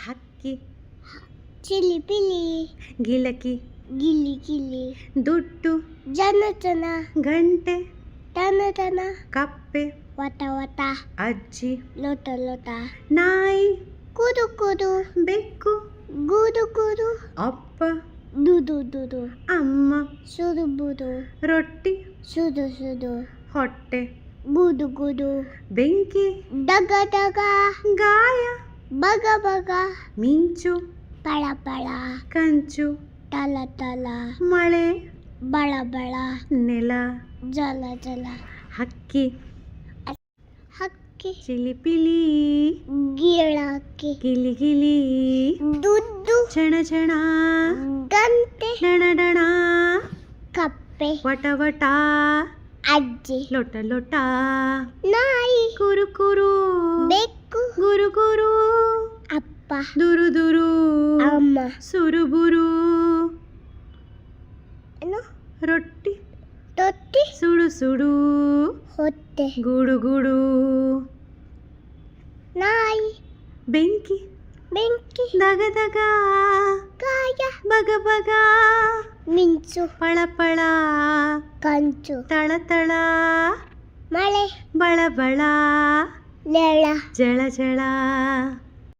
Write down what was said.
ಹಕ್ಕಿ ಚಿಲಿಪಿಲಿ ಗಿಲಕಿ ಗಿಲಿ ಗಿಲಿ ದುಡ್ಡು ಜನ ಜನ ಗಂಟೆ ಟನ ಟನ ಕಪ್ಪೆ ವಟ ವಟ ಅಜ್ಜಿ ಲೋಟ ಲೋಟ ನಾಯಿ ಕುದು ಕುದು ಬೆಕ್ಕು ಗೂದು ಗೂದು ಅಪ್ಪ ದುದು ದುದು ಅಮ್ಮ ಸುದು ಬುದು ರೊಟ್ಟಿ ಸುದು ಸುದು ಹೊಟ್ಟೆ ಗುದು ಗುದು ಬೆಂಕಿ ಡಗ ಡಗ ಗಾಯ ಬಗ ಬಗ ಮಿಂಚು ಪಳ ಪಳ ಕಂಚು ತಲ ತಲ ಮಳೆ ಬಳ ಬಳ ನೆಲ ಜಲ ಜಲ ಹಕ್ಕಿ ಹಕ್ಕಿ ಚಿಲಿಪಿಲಿ ಗಿಳಕ್ಕಿ ಗಿಲಿ ಗಿಲಿ ದುಡ್ಡು ಚಣ ಚಣ ಗಂಟೆ ಡಣ ಡಣ ಕಪ್ಪೆ ವಟ ವಟ ಅಜ್ಜಿ ಲೊಟ ಲೊಟ ನಾಯಿ ಕುರು ಕುರು ಬೆಕ್ಕು ಗುರು ಗುರು ಅಪ್ಪ ದುರು ದುರು ಅಮ್ಮ ಸುರುಬುರು ಏನು ರೊಟ್ಟಿ ತೊಟ್ಟಿ ಸುಡು ಸುಡು ಹೊಟ್ಟೆ ಗೂಡು ಗೂಡು ನಾಯಿ ಬೆಂಕಿ ಬೆಂಕಿ ದಗ ದಗ ಕಾಯ ಬಗ ಬಗ ಮಿಂಚು ಪಳ ಪಳ ಕಂಚು ತಳ ತಳ ಮಳೆ ಬಳ ಬಳ ನೆಳ ಜಳ ಜಳ